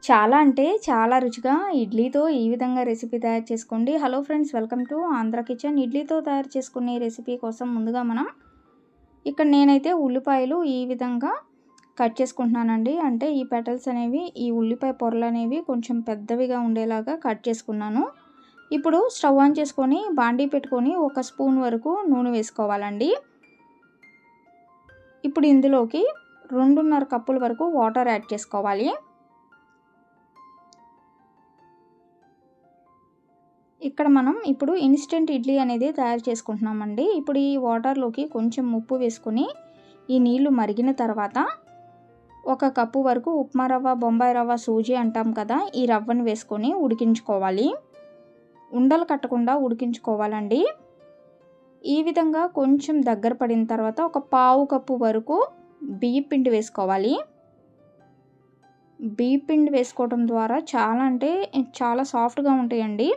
చాలా అంటే చాలా రుచిగా ఇడ్లీతో ఈ విధంగా రెసిపీ తయారు చేసుకోండి. Hello friends, welcome to Andhra kitchen. ఇడ్లీతో తయారు చేసుకునే రెసిపీ కోసం ముందుగా మనం ఇక్కడ నేనైతే ఉల్లిపాయలు ఈ విధంగా కట్ చేసుకుంటున్నానండి. అంటే ఈ పెటల్స్ అనేవి, ఈ ఉల్లిపాయ పొరలు అనేవి కొంచెం పెద్దవిగా ఉండేలాగా కట్ చేసుకున్నాను. ఇప్పుడు స్టవ్ ఆన్ చేసుకొని బాండీ పెట్టుకొని 1 స్పూన్ వరకు నూనె వేసుకోవాలండి. ఇప్పుడు ఇందులోకి 2.5 కప్పుల వరకు వాటర్ యాడ్ చేసుకోవాలి. ఇక్కడ మనం ఇప్పుడు ఇన్స్టెంట్ ఇడ్లీ అనేది తయారు చేసుకుంటున్నామండి. ఇప్పుడు ఈ వాటర్లోకి కొంచెం ఉప్పు వేసుకొని ఈ నీళ్లు మరిగిన తర్వాత 1 కప్పు వరకు ఉప్మా రవ్వ, బొంబాయి రవ్వ, సూజీ అంటాం కదా, ఈ రవ్వను వేసుకొని ఉడికించుకోవాలి. ఉండలు కట్టకుండా ఉడికించుకోవాలండి. ఈ విధంగా కొంచెం దగ్గర పడిన తర్వాత 1/4 కప్పు వరకు బియ్యం పిండి వేసుకోవాలి. బియ్యం పిండి వేసుకోవడం ద్వారా చాలా సాఫ్ట్గా ఉంటాయండి.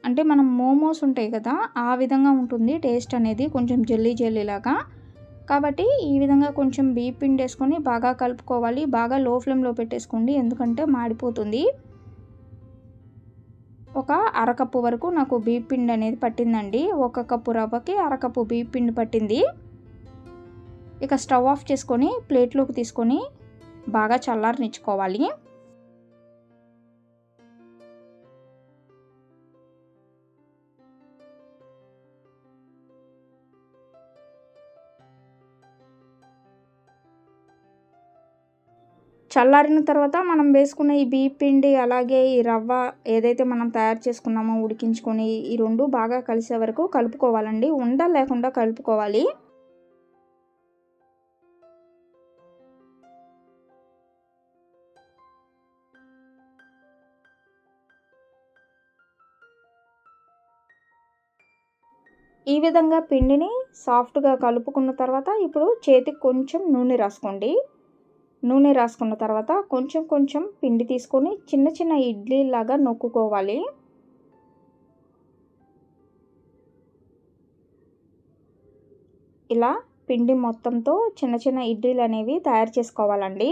అంటే మనం మోమోస్ ఉంటాయి కదా, ఆ విధంగా ఉంటుంది టేస్ట్ అనేది, కొంచెం జెల్లీ జెల్లీలాగా. కాబట్టి ఈ విధంగా కొంచెం బియ్యం పిండి వేసుకొని బాగా కలుపుకోవాలి. బాగా లో ఫ్లేమ్లో పెట్టేసుకోండి, ఎందుకంటే మాడిపోతుంది. 1 అరకప్పు వరకు నాకు బియ్యం పిండి అనేది పట్టిందండి. 1 కప్పు రవ్వకి అరకప్పు బియ్యం పిండి పట్టింది. ఇక స్టవ్ ఆఫ్ చేసుకొని ప్లేట్లోకి తీసుకొని బాగా చల్లారనిచ్చుకోవాలి. చల్లారిన తర్వాత మనం వేసుకున్న ఈ బియ్యం పిండి, అలాగే ఈ రవ్వ ఏదైతే మనం తయారు చేసుకున్నామో ఉడికించుకొని, ఈ 2 బాగా కలిసే వరకు కలుపుకోవాలండి. ఉండలు లేకుండా కలుపుకోవాలి. ఈ విధంగా పిండిని సాఫ్ట్గా కలుపుకున్న తర్వాత ఇప్పుడు చేతికి కొంచెం నూనె రాసుకోండి. నూనె రాసుకున్న తర్వాత కొంచెం కొంచెం పిండి తీసుకొని చిన్న చిన్న ఇడ్లీలాగా నొక్కుకోవాలి. ఇలా పిండి మొత్తంతో చిన్న చిన్న ఇడ్లీలు అనేవి తయారు చేసుకోవాలండి.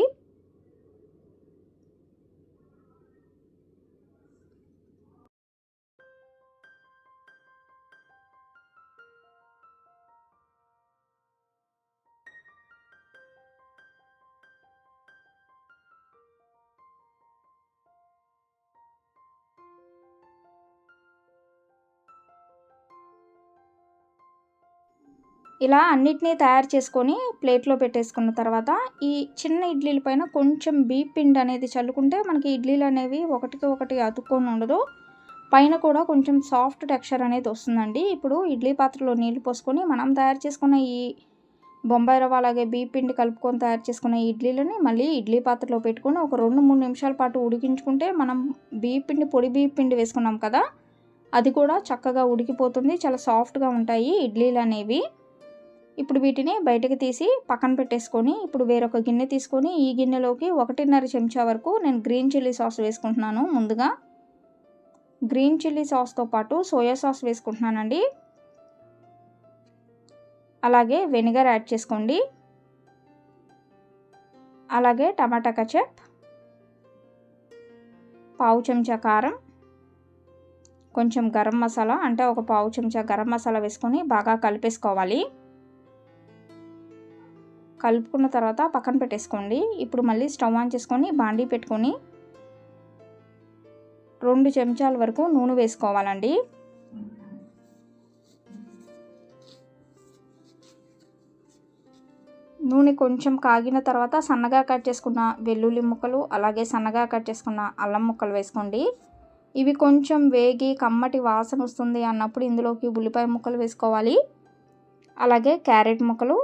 ఇలా అన్నిటినీ తయారు చేసుకొని ప్లేట్లో పెట్టేసుకున్న తర్వాత ఈ చిన్న ఇడ్లీల పైన కొంచెం బియ్యం పిండి అనేది చల్లుకుంటే మనకి ఇడ్లీలు అనేవి ఒకటికి ఒకటి అతుక్కొని ఉండదు. పైన కూడా కొంచెం సాఫ్ట్ టెక్స్చర్ అనేది వస్తుందండి. ఇప్పుడు ఇడ్లీ పాత్రలో నీళ్లు పోసుకొని మనం తయారు చేసుకున్న ఈ బొంబాయి రవ్వ అలాగే బియ్యం పిండి కలుపుకొని తయారు చేసుకున్న ఇడ్లీలని మళ్ళీ ఇడ్లీ పాత్రలో పెట్టుకొని ఒక 2-3 నిమిషాల పాటు ఉడికించుకుంటే మనం పొడి బియ్యం పిండి వేసుకున్నాం కదా, అది కూడా చక్కగా ఉడికిపోతుంది. చాలా సాఫ్ట్గా ఉంటాయి ఇడ్లీలు అనేవి. ఇప్పుడు వీటిని బయటకు తీసి పక్కన పెట్టేసుకొని ఇప్పుడు వేరొక గిన్నె తీసుకొని ఈ గిన్నెలోకి 1.5 చెంచా వరకు నేను గ్రీన్ చిల్లీ సాస్ వేసుకుంటున్నాను. ముందుగా గ్రీన్ చిల్లీ సాస్తో పాటు సోయా సాస్ వేసుకుంటున్నానండి. అలాగే వెనిగర్ యాడ్ చేసుకోండి. అలాగే టమాటా కచప్, 1/2 చెంచా కారం, కొంచెం గరం మసాలా అంటే 1/2 చెంచా గరం మసాలా వేసుకొని బాగా కలిపేసుకోవాలి. కలుపుకున్న తర్వాత పక్కన పెట్టేసుకోండి. ఇప్పుడు మళ్ళీ స్టవ్ ఆన్ చేసుకొని బాండీ పెట్టుకొని 2 చెంచాల వరకు నూనె వేసుకోవాలండి. నూనె కొంచెం కాగిన తర్వాత సన్నగా కట్ చేసుకున్న వెల్లుల్లి ముక్కలు, అలాగే సన్నగా కట్ చేసుకున్న అల్లం ముక్కలు వేసుకోండి. ఇవి కొంచెం వేగి కమ్మటి వాసన వస్తుంది అన్నప్పుడు ఇందులోకి ఉల్లిపాయ ముక్కలు వేసుకోవాలి. అలాగే క్యారెట్ ముక్కలు,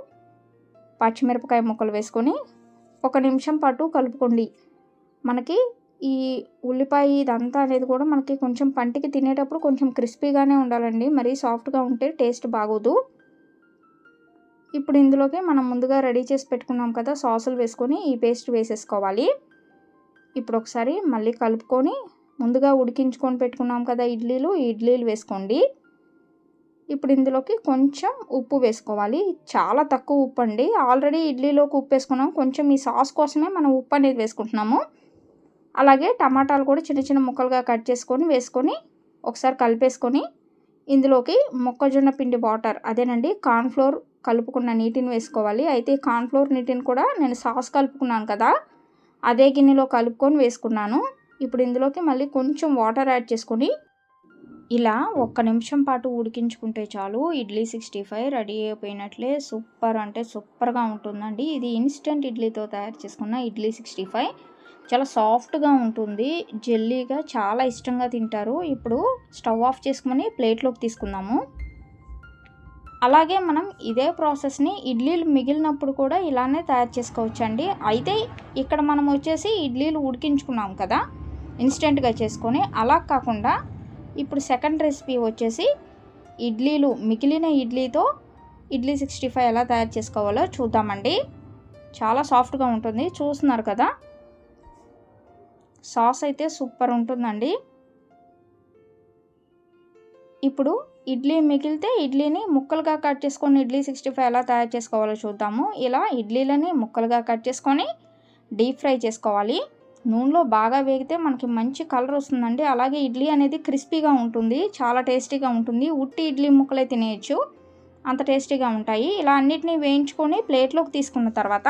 పచ్చిమిరపకాయ ముక్కలు వేసుకొని 1 నిమిషం పాటు కలుపుకోండి. మనకి ఈ ఉల్లిపాయ ఇదంతా అనేది కూడా మనకి కొంచెం పంటికి తినేటప్పుడు కొంచెం క్రిస్పీగానే ఉండాలండి, మరీ సాఫ్ట్గా ఉంటే టేస్ట్ బాగోదు. ఇప్పుడు ఇందులోకి మనం ముందుగా రెడీ చేసి పెట్టుకున్నాం కదా సాసులు వేసుకొని ఈ పేస్ట్ వేసేసుకోవాలి. ఇప్పుడు ఒకసారి మళ్ళీ కలుపుకొని ముందుగా ఉడికించుకొని పెట్టుకున్నాం కదా ఇడ్లీలు వేసుకోండి. ఇప్పుడు ఇందులోకి కొంచెం ఉప్పు వేసుకోవాలి. చాలా తక్కువ ఉప్పు అండి, ఆల్రెడీ ఇడ్లీలోకి ఉప్పు వేసుకున్నాం. కొంచెం ఈ సాస్ కోసమే మనం ఉప్పు అనేది వేసుకుంటున్నాము. అలాగే టమాటాలు కూడా చిన్న చిన్న ముక్కలుగా కట్ చేసుకొని వేసుకొని ఒకసారి కలిపేసుకొని ఇందులోకి మొక్కజొన్న పిండి వాటర్ అదేనండి కార్న్ఫ్లోర్ కలుపుకున్న నీటిని వేసుకోవాలి. అయితే కార్న్ఫ్లోర్ నీటిని కూడా నేను సాస్ కలుపుకున్నాను కదా, అదే గిన్నెలో కలుపుకొని వేసుకున్నాను. ఇప్పుడు ఇందులోకి మళ్ళీ కొంచెం వాటర్ యాడ్ చేసుకొని ఇలా 1 నిమిషం పాటు ఉడికించుకుంటే చాలు ఇడ్లీ 65 రెడీ అయిపోయినట్లే. సూపర్ అంటే సూపర్గా ఉంటుందండి. ఇది ఇన్స్టెంట్ ఇడ్లీతో తయారు చేసుకున్న ఇడ్లీ 65 చాలా సాఫ్ట్గా ఉంటుంది, జెల్లీగా, చాలా ఇష్టంగా తింటారు. ఇప్పుడు స్టవ్ ఆఫ్ చేసుకుని ప్లేట్లోకి తీసుకుందాము. అలాగే మనం ఇదే ప్రాసెస్ని ఇడ్లీలు మిగిలినప్పుడు కూడా ఇలానే తయారు చేసుకోవచ్చండి. అయితే ఇక్కడ మనం వచ్చేసి ఇడ్లీలు ఉడికించుకున్నాం కదా ఇన్స్టెంట్గా చేసుకొని, అలా కాకుండా ఇప్పుడు సెకండ్ రెసిపీ వచ్చేసి ఇడ్లీలు మిగిలిన ఇడ్లీతో ఇడ్లీ 65 ఎలా తయారు చేసుకోవాలో చూద్దామండి. చాలా సాఫ్ట్గా ఉంటుంది, చూస్తున్నారు కదా. సాస్ అయితే సూపర్ ఉంటుందండి. ఇప్పుడు ఇడ్లీ మిగిలితే ఇడ్లీని ముక్కలుగా కట్ చేసుకొని ఇడ్లీ 65 ఎలా తయారు చేసుకోవాలో చూద్దాము. ఇలా ఇడ్లీలని ముక్కలుగా కట్ చేసుకొని డీప్ ఫ్రై చేసుకోవాలి. నూనెలో బాగా వేగితే మనకి మంచి కలర్ వస్తుందండి. అలాగే ఇడ్లీ అనేది క్రిస్పీగా ఉంటుంది, చాలా టేస్టీగా ఉంటుంది. ఉట్టి ఇడ్లీ ముక్కలే తినేయచ్చు, అంత టేస్టీగా ఉంటాయి. ఇలా అన్నిటినీ వేయించుకొని ప్లేట్లోకి తీసుకున్న తర్వాత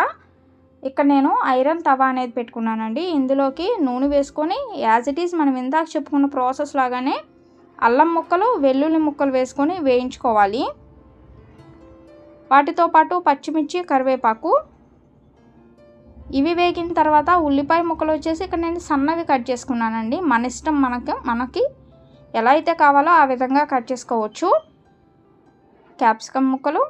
ఇక్కడ నేను ఐరన్ తవా అనేది పెట్టుకున్నానండి. ఇందులోకి నూనె వేసుకొని యాజ్ ఇట్ ఈజ్ మనం ఇందాక చెప్పుకున్న ప్రాసెస్ లాగానే అల్లం ముక్కలు, వెల్లుల్లి ముక్కలు వేసుకొని వేయించుకోవాలి. వాటితో పాటు పచ్చిమిర్చి, కరివేపాకు ఇవి వేగిన తర్వాత ఉల్లిపాయ ముక్కలు వచ్చేసి ఇక్కడ నేను సన్నవి కట్ చేసుకున్నానండి. మన ఇష్టం, మనకి ఎలా అయితే కావాలో ఆ విధంగా కట్ చేసుకోవచ్చు. క్యాప్సికమ్ ముక్కలు,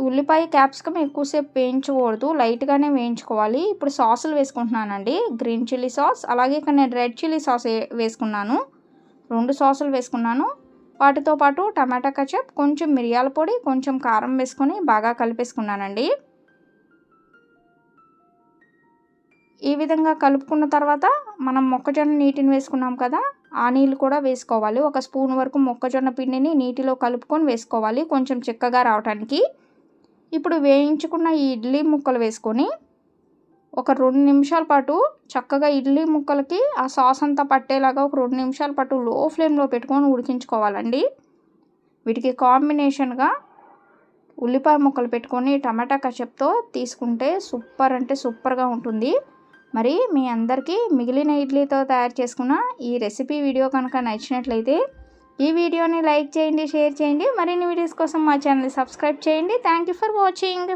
ఉల్లిపాయ క్యాప్సికమ్ ఎక్కువసేపు వేయించకూడదు, లైట్గానే వేయించుకోవాలి. ఇప్పుడు సాసులు వేసుకుంటున్నానండి. గ్రీన్ చిల్లీ సాస్, అలాగే ఇక్కడ నేను రెడ్ చిల్లీ సాస్ వేసుకున్నాను. 2 సాసులు వేసుకున్నాను. వాటితో పాటు టమాటా కచప్, కొంచెం మిరియాల పొడి, కొంచెం కారం వేసుకొని బాగా కలిపేసుకున్నానండి. ఈ విధంగా కలుపుకున్న తర్వాత మనం మొక్కజొన్న నీటిని వేసుకున్నాం కదా, ఆ నీళ్ళు కూడా వేసుకోవాలి. 1 స్పూన్ వరకు మొక్కజొన్న పిండిని నీటిలో కలుపుకొని వేసుకోవాలి, కొంచెం చిక్కగా రావడానికి. ఇప్పుడు వేయించుకున్న ఈ ఇడ్లీ ముక్కలు వేసుకొని ఒక 2 నిమిషాల పాటు చక్కగా ఇడ్లీ ముక్కలకి ఆ సాస్ అంతా పట్టేలాగా ఒక 2 నిమిషాల పాటు లో ఫ్లేమ్లో పెట్టుకొని ఉడికించుకోవాలండి. వీటికి కాంబినేషన్గా ఉల్లిపాయ ముక్కలు పెట్టుకొని టమాటా కచప్తో తీసుకుంటే సూపర్ అంటే సూపర్గా ఉంటుంది. మరి మీ అందరికీ మిగిలిన ఇడ్లీతో తయారు చేసుకున్న ఈ రెసిపీ వీడియో కనుక నచ్చినట్లయితే ఈ వీడియోని లైక్ చేయండి, షేర్ చేయండి. మరిన్ని వీడియోస్ కోసం మా ఛానల్ని సబ్స్క్రైబ్ చేయండి. Thank you for watching.